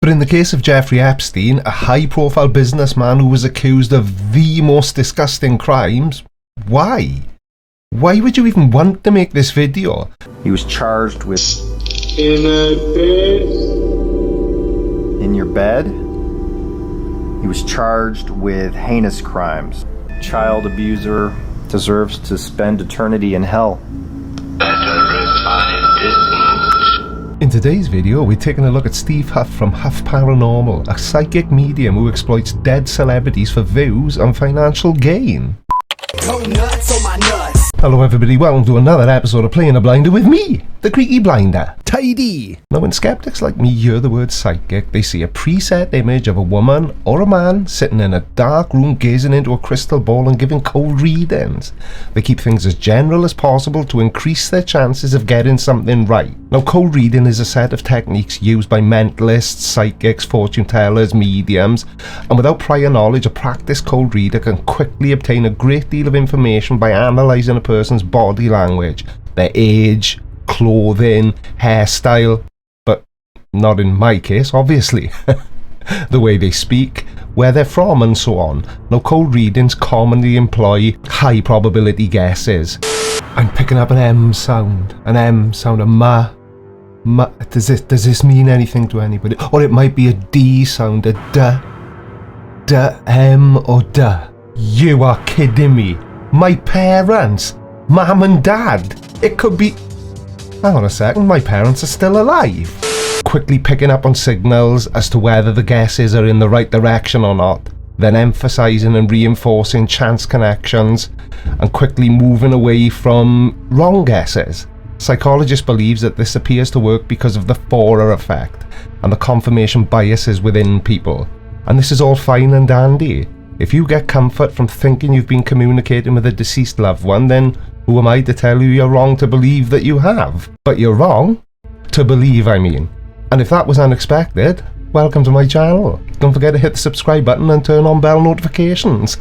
But in the case of Jeffrey Epstein, a high-profile businessman who was accused of the most disgusting crimes, why? Why would you even want to make this video? He was charged with in your bed. He was charged with heinous crimes. Child abuser deserves to spend eternity in hell. In today's video, we're taking a look at Steve Huff from Huff Paranormal, a psychic medium who exploits dead celebrities for views and financial gain. Go nuts on my nuts. Hello everybody, welcome to another episode of Playing a Blinder with me, the Creaky Blinder. Tidy! Now when skeptics like me hear the word psychic, they see a preset image of a woman or a man sitting in a dark room gazing into a crystal ball and giving cold readings. They keep things as general as possible to increase their chances of getting something right. Now cold reading is a set of techniques used by mentalists, psychics, fortune tellers, mediums, and without prior knowledge, a practiced cold reader can quickly obtain a great deal of information by analysing a person's body language, their age, clothing, hairstyle, but not in my case, obviously. The way they speak, where they're from, and so on. Now, cold readings commonly employ high probability guesses. I'm picking up an M sound, a ma. Does this mean anything to anybody? Or it might be a D sound, a M or D. You are kidding me. My parents, mum and dad. It could be... Hang on a second, my parents are still alive. Quickly picking up on signals as to whether the guesses are in the right direction or not, then emphasising and reinforcing chance connections, and quickly moving away from wrong guesses. Psychologists believe that this appears to work because of the Forer effect and the confirmation biases within people. And this is all fine and dandy. If you get comfort from thinking you've been communicating with a deceased loved one, then who am I to tell you you're wrong to believe that you have? But you're wrong to believe, I mean. And if that was unexpected, welcome to my channel. Don't forget to hit the subscribe button and turn on bell notifications.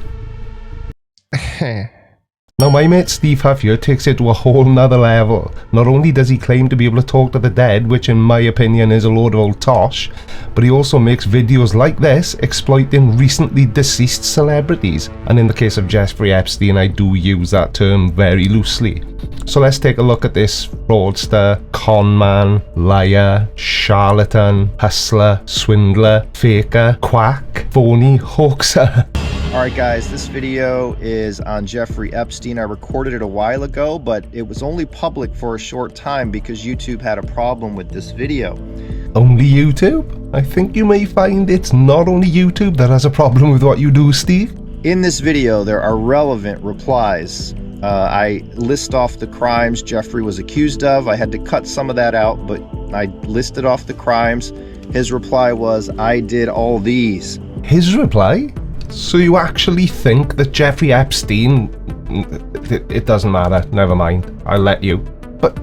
Now my mate Steve Huff here takes it to a whole nother level. Not only does he claim to be able to talk to the dead, which in my opinion is a load of old tosh, but he also makes videos like this exploiting recently deceased celebrities. And in the case of Jeffrey Epstein, I do use that term very loosely. So let's take a look at this fraudster, conman, liar, charlatan, hustler, swindler, faker, quack, phony, hoaxer. Alright guys, this video is on Jeffrey Epstein. I recorded it a while ago, but it was only public for a short time because YouTube had a problem with this video. Only YouTube? I think you may find it's not only YouTube that has a problem with what you do, Steve. In this video, there are relevant replies. I list off the crimes Jeffrey was accused of. I had to cut some of that out, but I listed off the crimes. His reply was, I did all these. His reply? So you actually think that Jeffrey Epstein... It doesn't matter, never mind, I'll let you. But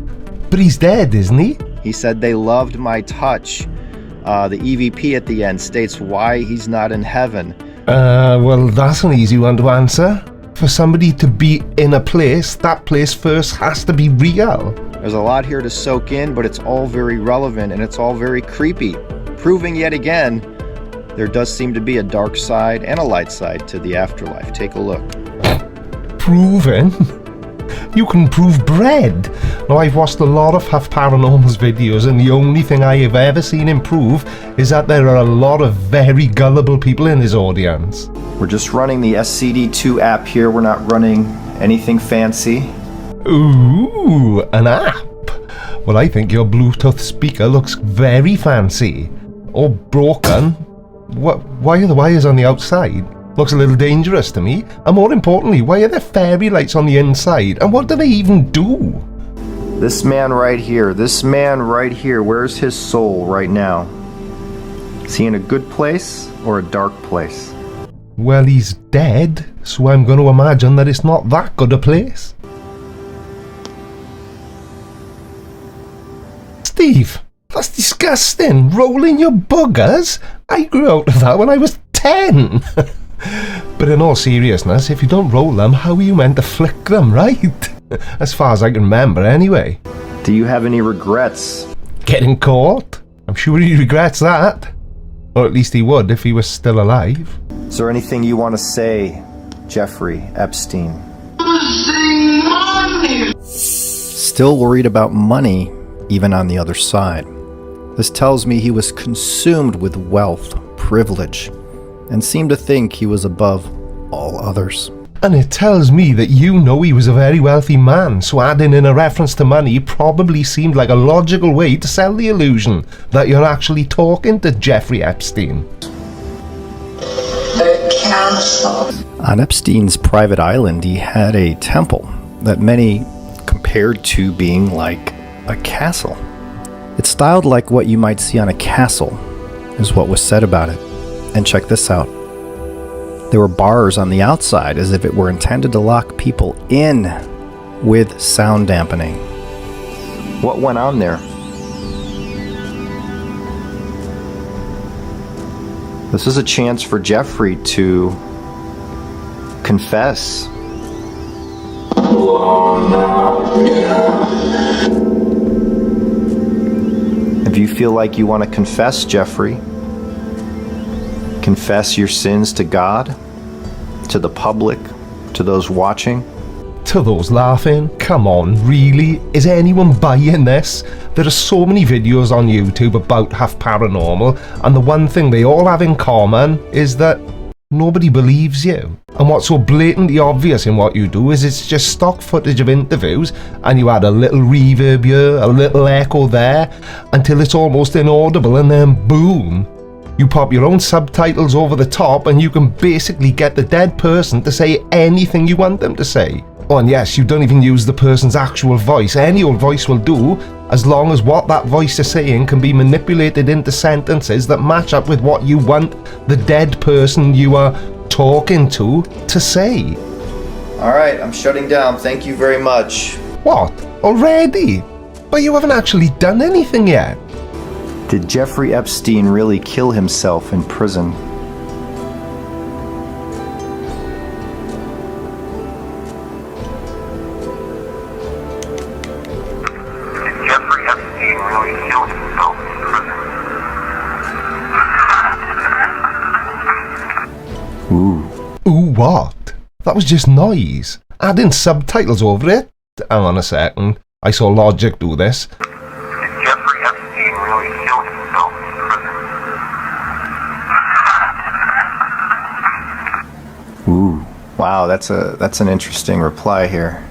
he's dead, isn't he? He said they loved my touch. The EVP at the end states why he's not in heaven. Well that's an easy one to answer. For somebody to be in a place, that place first has to be real. There's a lot here to soak in, but it's all very relevant and it's all very creepy. Proving yet again, there does seem to be a dark side and a light side to the afterlife. Take a look. Proven? You can prove bread. Now I've watched a lot of Huff Paranormal's videos and the only thing I have ever seen him prove is that there are a lot of very gullible people in his audience. We're just running the SCD2 app here. We're not running anything fancy. Ooh, an app? Well, I think your Bluetooth speaker looks very fancy. Or broken. Why are the wires on the outside? Looks a little dangerous to me. And more importantly, why are there fairy lights on the inside? And what do they even do? This man right here, where's his soul right now? Is he in a good place or a dark place? Well, he's dead, so I'm going to imagine that it's not that good a place. Steve, that's disgusting. Rolling your buggers? I grew out of that when I was 10. But in all seriousness, if you don't roll them, how are you meant to flick them, right? As far as I can remember, anyway. Do you have any regrets? Getting caught? I'm sure he regrets that. Or at least he would if he was still alive. Is there anything you want to say, Jeffrey Epstein? Still worried about money, even on the other side. This tells me he was consumed with wealth, privilege, and seemed to think he was above all others. And it tells me that you know he was a very wealthy man, so adding in a reference to money probably seemed like a logical way to sell the illusion that you're actually talking to Jeffrey Epstein. On Epstein's private island, he had a temple that many compared to being like a castle. It's styled like what you might see on a castle, is what was said about it. And check this out. There were bars on the outside as if it were intended to lock people in with sound dampening. What went on there? This is a chance for Jeffrey to confess. If you feel like you want to confess, Jeffrey, confess your sins to God, to the public, to those watching. To those laughing, come on, really? Is anyone buying this? There are so many videos on YouTube about Huff Paranormal, and the one thing they all have in common is that nobody believes you. And what's so blatantly obvious in what you do is it's just stock footage of interviews, and you add a little reverb here, a little echo there, until it's almost inaudible, and then boom, you pop your own subtitles over the top and you can basically get the dead person to say anything you want them to say. Oh, and yes, you don't even use the person's actual voice. Any old voice will do, as long as what that voice is saying can be manipulated into sentences that match up with what you want the dead person you are talking to say. Alright, I'm shutting down. Thank you very much. What? Already? But you haven't actually done anything yet. Did Jeffrey Epstein really kill himself in prison? Did Jeffrey Epstein really kill himself in prison? Ooh, what? That was just noise. Adding subtitles over it? Hang on a second. I saw Logic do this. Did Jeffrey Epstein really kill himself in prison? Ooh, wow, that's an interesting reply here.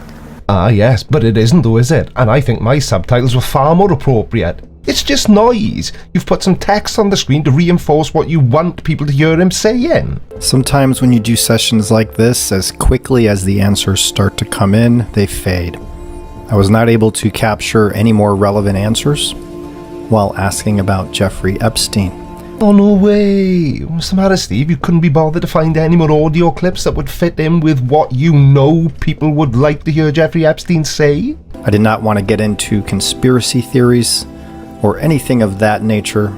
Ah, yes, but it isn't though, is it? And I think my subtitles were far more appropriate. It's just noise. You've put some text on the screen to reinforce what you want people to hear him saying. Sometimes when you do sessions like this, as quickly as the answers start to come in, they fade. I was not able to capture any more relevant answers while asking about Jeffrey Epstein. Oh, no way. What's the matter, Steve? You couldn't be bothered to find any more audio clips that would fit in with what you know people would like to hear Jeffrey Epstein say? I did not want to get into conspiracy theories or anything of that nature.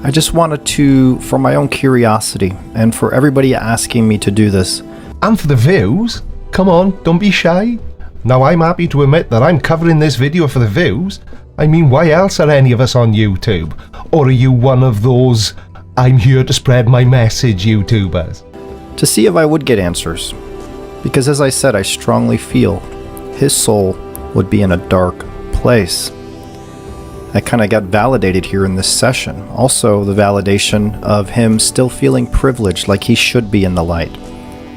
I just wanted to, for my own curiosity, and for everybody asking me to do this. And for the views? Come on, don't be shy. Now I'm happy to admit that I'm covering this video for the views. I mean, why else are any of us on YouTube? Or are you one of those I'm here to spread my message YouTubers? To see if I would get answers. Because as I said, I strongly feel his soul would be in a dark place. That kind of got validated here in this session. Also, the validation of him still feeling privileged like he should be in the light.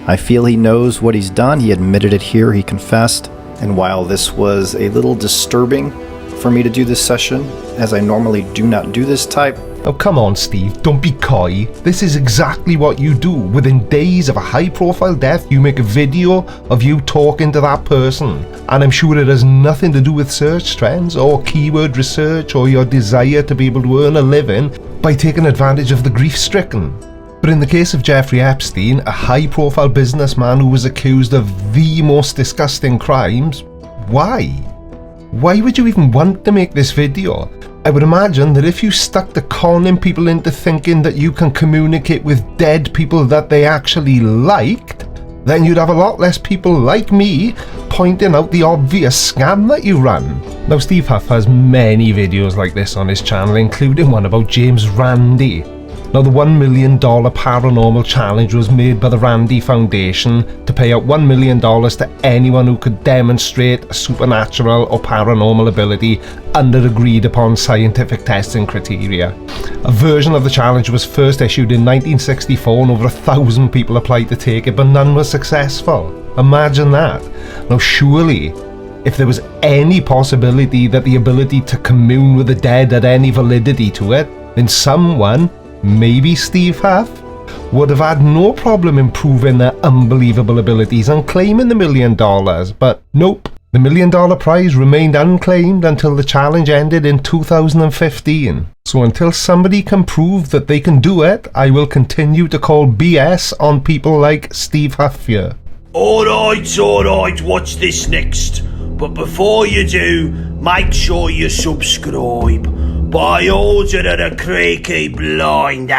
I feel he knows what he's done. He admitted it here. He confessed. And while this was a little disturbing for me to do this session, as I normally do not do this type. Oh, come on, Steve. Don't be coy. This is exactly what you do. Within days of a high-profile death, you make a video of you talking to that person. And I'm sure it has nothing to do with search trends or keyword research or your desire to be able to earn a living by taking advantage of the grief-stricken. But in the case of Jeffrey Epstein, a high-profile businessman who was accused of the most disgusting crimes, why? Why would you even want to make this video? I would imagine that if you stuck to conning people into thinking that you can communicate with dead people that they actually liked, then you'd have a lot less people like me pointing out the obvious scam that you run. Now, Steve Huff has many videos like this on his channel, including one about James Randi. Now, the $1 million paranormal challenge was made by the Randy Foundation to pay out $1 million to anyone who could demonstrate a supernatural or paranormal ability under agreed upon scientific testing criteria. A version of the challenge was first issued in 1964 and over 1,000 people applied to take it, but none was successful. Imagine that. Now, surely, if there was any possibility that the ability to commune with the dead had any validity to it, then someone, maybe Steve Huff, would have had no problem improving their unbelievable abilities and claiming the $1 million, but nope. The $1 million prize remained unclaimed until the challenge ended in 2015. So until somebody can prove that they can do it, I will continue to call BS on people like Steve Huff here. Alright, watch this next. But before you do, make sure you subscribe by order of the Creaky Blinder.